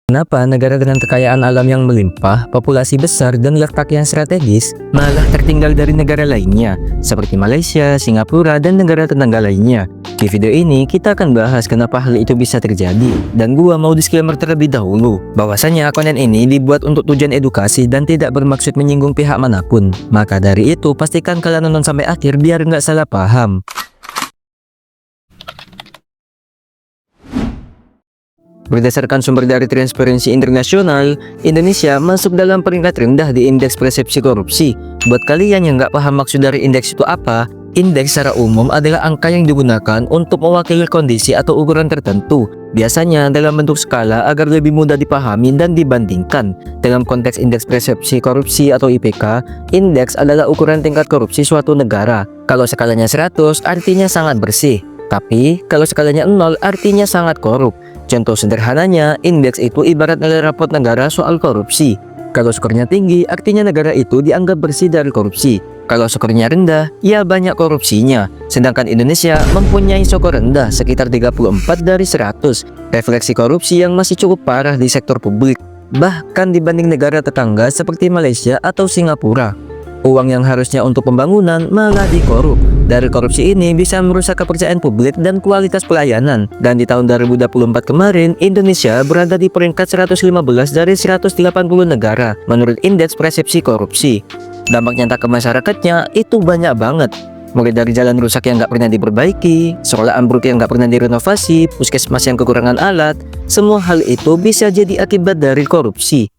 Kenapa negara dengan kekayaan alam yang melimpah, populasi besar, dan letak yang strategis malah tertinggal dari negara lainnya, seperti Malaysia, Singapura, dan negara tetangga lainnya? Di video ini, kita akan bahas kenapa hal itu bisa terjadi. Dan gua mau disclaimer terlebih dahulu, bahwasanya konten ini dibuat untuk tujuan edukasi dan tidak bermaksud menyinggung pihak manapun. Maka dari itu, pastikan kalian nonton sampai akhir biar nggak salah paham. Berdasarkan sumber dari Transparency International, Indonesia masuk dalam peringkat rendah di indeks persepsi korupsi. Buat kalian yang nggak paham maksud dari indeks itu apa, indeks secara umum adalah angka yang digunakan untuk mewakili kondisi atau ukuran tertentu, biasanya dalam bentuk skala agar lebih mudah dipahami dan dibandingkan. Dalam konteks indeks persepsi korupsi atau IPK, indeks adalah ukuran tingkat korupsi suatu negara. Kalau skalanya 100, artinya sangat bersih. Tapi, kalau skalanya 0, artinya sangat korup. Contoh sederhananya, indeks itu ibarat nilai rapot negara soal korupsi. Kalau skornya tinggi, artinya negara itu dianggap bersih dari korupsi. Kalau skornya rendah, ya banyak korupsinya. Sedangkan Indonesia mempunyai skor rendah sekitar 34 dari 100, refleksi korupsi yang masih cukup parah di sektor publik, bahkan dibanding negara tetangga seperti Malaysia atau Singapura. Uang yang harusnya untuk pembangunan malah dikorup. Dari korupsi ini bisa merusak kepercayaan publik dan kualitas pelayanan. Dan di tahun 2024 kemarin, Indonesia berada di peringkat 115 dari 180 negara menurut indeks persepsi korupsi. Dampak nyata ke masyarakatnya itu banyak banget. Mulai dari jalan rusak yang nggak pernah diperbaiki, sekolah ambruk yang nggak pernah direnovasi, puskesmas yang kekurangan alat, semua hal itu bisa jadi akibat dari korupsi.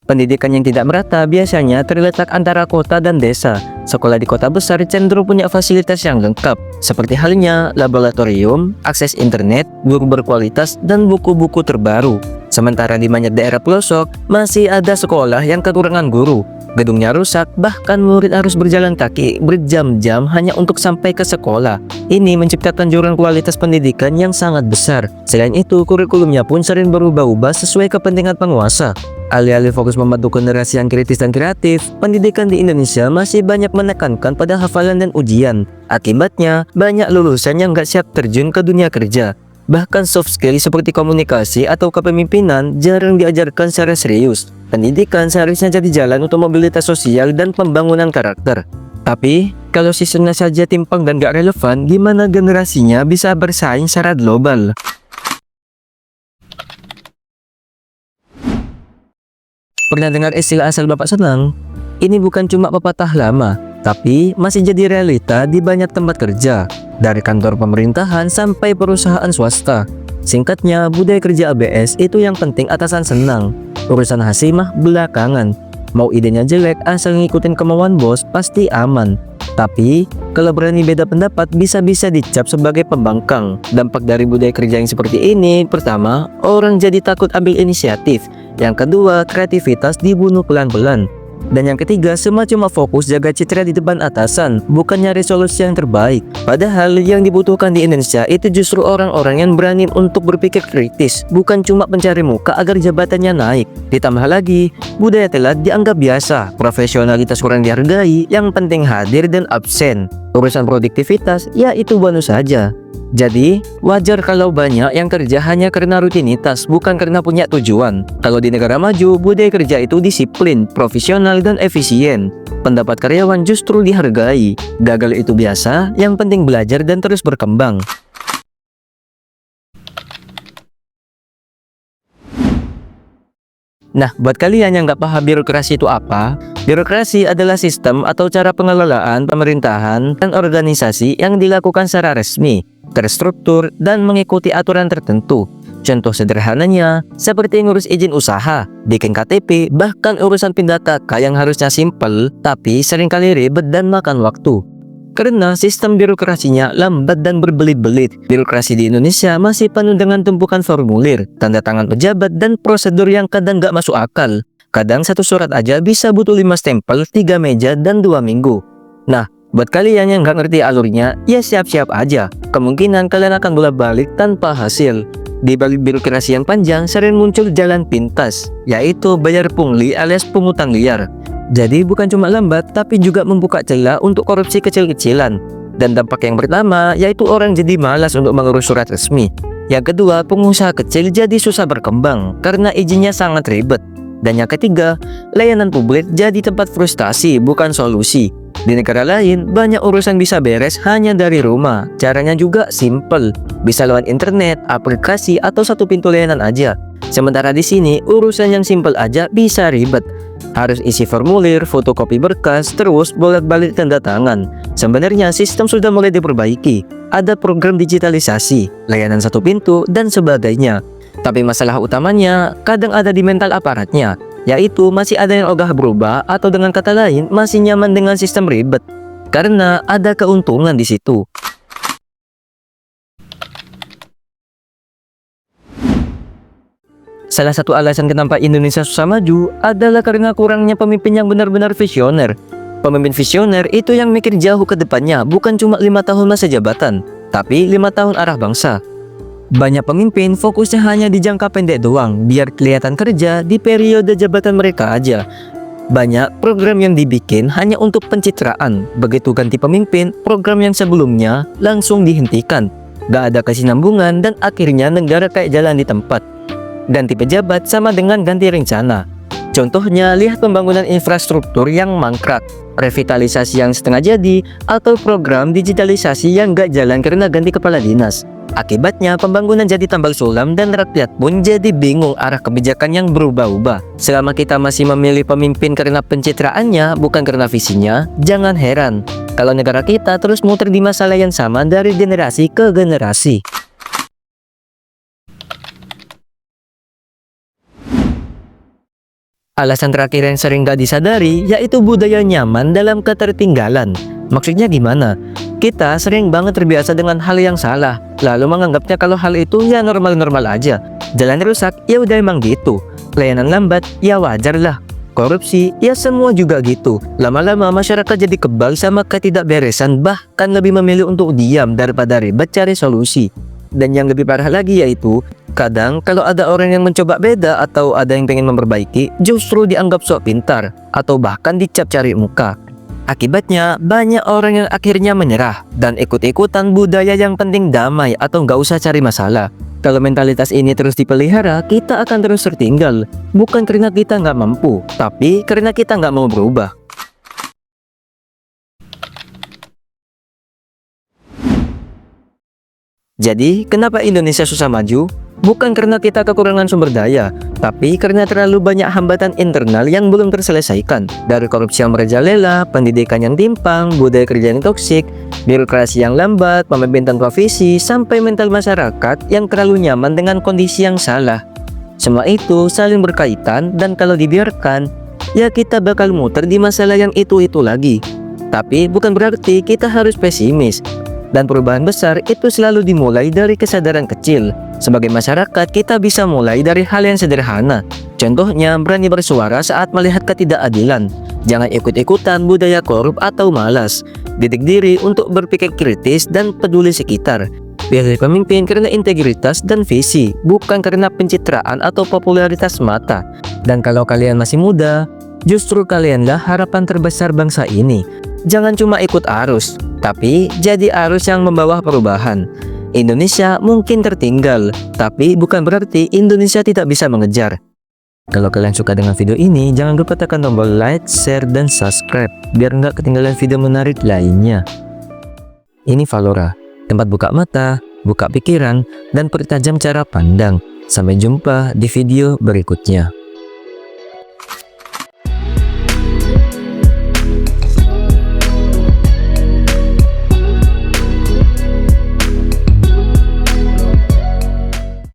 Pendidikan yang tidak merata biasanya terletak antara kota dan desa. Sekolah di kota besar cenderung punya fasilitas yang lengkap, seperti halnya laboratorium, akses internet, guru berkualitas, dan buku-buku terbaru. Sementara di banyak daerah pelosok, masih ada sekolah yang kekurangan guru. Gedungnya rusak, bahkan murid harus berjalan kaki berjam-jam hanya untuk sampai ke sekolah. Ini menciptakan jurang kualitas pendidikan yang sangat besar. Selain itu, kurikulumnya pun sering berubah-ubah sesuai kepentingan penguasa. Alih-alih fokus membantu generasi yang kritis dan kreatif, pendidikan di Indonesia masih banyak menekankan pada hafalan dan ujian. Akibatnya, banyak lulusan yang nggak siap terjun ke dunia kerja. Bahkan soft skill seperti komunikasi atau kepemimpinan jarang diajarkan secara serius. Pendidikan seharusnya jadi jalan untuk mobilitas sosial dan pembangunan karakter. Tapi, kalau sistemnya saja timpang dan gak relevan, gimana generasinya bisa bersaing secara global? Pernah dengar istilah asal bapak senang? Ini bukan cuma pepatah lama, tapi masih jadi realita di banyak tempat kerja, dari kantor pemerintahan sampai perusahaan swasta. Singkatnya, budaya kerja ABS itu yang penting atasan senang, urusan hasil mah belakangan. Mau idenya jelek asal ngikutin kemauan bos pasti aman. Tapi, kalau berani beda pendapat bisa-bisa dicap sebagai pembangkang. Dampak dari budaya kerja yang seperti ini, pertama, orang jadi takut ambil inisiatif. Yang kedua, kreativitas dibunuh pelan-pelan. Dan yang ketiga, semua cuma fokus jaga citra di depan atasan, bukan nyari solusi yang terbaik. Padahal yang dibutuhkan di Indonesia itu justru orang-orang yang berani untuk berpikir kritis, bukan cuma pencari muka agar jabatannya naik. Ditambah lagi, budaya telat dianggap biasa, profesionalitas kurang dihargai, yang penting hadir dan absen. Urusan produktivitas, ya itu bonus saja. Jadi, wajar kalau banyak yang kerja hanya karena rutinitas, bukan karena punya tujuan. Kalau di negara maju, budaya kerja itu disiplin, profesional, dan efisien. Pendapat karyawan justru dihargai. Gagal itu biasa, yang penting belajar dan terus berkembang. Nah, buat kalian yang nggak paham birokrasi itu apa? Birokrasi adalah sistem atau cara pengelolaan pemerintahan dan organisasi yang dilakukan secara resmi, terstruktur, dan mengikuti aturan tertentu. Contoh sederhananya, seperti ngurus izin usaha, bikin KTP, bahkan urusan pindah KK yang harusnya simpel, tapi seringkali ribet dan makan waktu. Karena sistem birokrasinya lambat dan berbelit-belit, birokrasi di Indonesia masih penuh dengan tumpukan formulir, tanda tangan pejabat, dan prosedur yang kadang nggak masuk akal. Kadang satu surat aja bisa butuh 5 stempel, 3 meja, dan 2 minggu. Nah, buat kalian yang nggak ngerti alurnya, ya siap-siap aja. Kemungkinan kalian akan bolak-balik tanpa hasil. Di balik birokrasi yang panjang, sering muncul jalan pintas, yaitu bayar pungli alias pungutan liar. Jadi bukan cuma lambat, tapi juga membuka celah untuk korupsi kecil-kecilan. Dan dampak yang pertama yaitu orang jadi malas untuk mengurus surat resmi. Yang kedua, pengusaha kecil jadi susah berkembang karena izinnya sangat ribet. Dan yang ketiga, layanan publik jadi tempat frustasi bukan solusi. Di negara lain, banyak urusan bisa beres hanya dari rumah. Caranya juga simple, bisa lewat internet, aplikasi, atau satu pintu layanan aja. Sementara di sini, urusan yang simple aja bisa ribet. Harus isi formulir, fotokopi berkas, terus bolak-balik tanda tangan. Sebenarnya sistem sudah mulai diperbaiki. Ada program digitalisasi, layanan satu pintu, dan sebagainya. Tapi masalah utamanya kadang ada di mental aparatnya, yaitu masih ada yang ogah berubah atau dengan kata lain masih nyaman dengan sistem ribet. Karena ada keuntungan di situ. Salah satu alasan kenapa Indonesia susah maju adalah karena kurangnya pemimpin yang benar-benar visioner. Pemimpin visioner itu yang mikir jauh ke depannya, bukan cuma 5 tahun masa jabatan, tapi 5 tahun arah bangsa. Banyak pemimpin fokusnya hanya di jangka pendek doang, biar kelihatan kerja di periode jabatan mereka aja. Banyak program yang dibikin hanya untuk pencitraan. Begitu ganti pemimpin, program yang sebelumnya langsung dihentikan. Gak ada kesinambungan dan akhirnya negara kayak jalan di tempat. Ganti pejabat sama dengan ganti rencana. Contohnya, lihat pembangunan infrastruktur yang mangkrak, revitalisasi yang setengah jadi, atau program digitalisasi yang gak jalan karena ganti kepala dinas. Akibatnya, pembangunan jadi tambal sulam dan rakyat pun jadi bingung arah kebijakan yang berubah-ubah. Selama kita masih memilih pemimpin karena pencitraannya, bukan karena visinya, jangan heran kalau negara kita terus muter di masalah yang sama dari generasi ke generasi. Alasan terakhir yang sering gak disadari yaitu budaya nyaman dalam ketertinggalan. Maksudnya gimana? Kita sering banget terbiasa dengan hal yang salah, lalu menganggapnya kalau hal itu ya normal-normal aja. Jalan rusak, ya udah emang gitu. Layanan lambat, ya wajar lah. Korupsi, ya semua juga gitu. Lama-lama masyarakat jadi kebal sama ketidakberesan, bahkan lebih memilih untuk diam daripada ribet cari solusi. Dan yang lebih parah lagi yaitu, kadang kalau ada orang yang mencoba beda atau ada yang pengen memperbaiki, justru dianggap sok pintar, atau bahkan dicap cari muka. Akibatnya, banyak orang yang akhirnya menyerah dan ikut-ikutan budaya yang penting damai atau nggak usah cari masalah. Kalau mentalitas ini terus dipelihara, kita akan terus tertinggal. Bukan karena kita nggak mampu, tapi karena kita nggak mau berubah. Jadi, kenapa Indonesia susah maju? Bukan karena kita kekurangan sumber daya, tapi karena terlalu banyak hambatan internal yang belum terselesaikan. Dari korupsi yang merajalela, pendidikan yang timpang, budaya kerja yang toksik, birokrasi yang lambat, pemimpin tanpa visi, sampai mental masyarakat yang terlalu nyaman dengan kondisi yang salah. Semua itu saling berkaitan dan kalau dibiarkan, ya kita bakal muter di masalah yang itu-itu lagi. Tapi bukan berarti kita harus pesimis. Dan perubahan besar itu selalu dimulai dari kesadaran kecil. Sebagai masyarakat, kita bisa mulai dari hal yang sederhana. Contohnya, berani bersuara saat melihat ketidakadilan. Jangan ikut-ikutan budaya korup atau malas. Didik diri untuk berpikir kritis dan peduli sekitar. Pilih pemimpin karena integritas dan visi, bukan karena pencitraan atau popularitas mata. Dan kalau kalian masih muda, justru kalianlah harapan terbesar bangsa ini. Jangan cuma ikut arus, tapi jadi arus yang membawa perubahan. Indonesia mungkin tertinggal, tapi bukan berarti Indonesia tidak bisa mengejar. Kalau kalian suka dengan video ini, jangan lupa tekan tombol like, share, dan subscribe, biar nggak ketinggalan video menarik lainnya. Ini Valora, tempat buka mata, buka pikiran, dan pertajam cara pandang. Sampai jumpa di video berikutnya.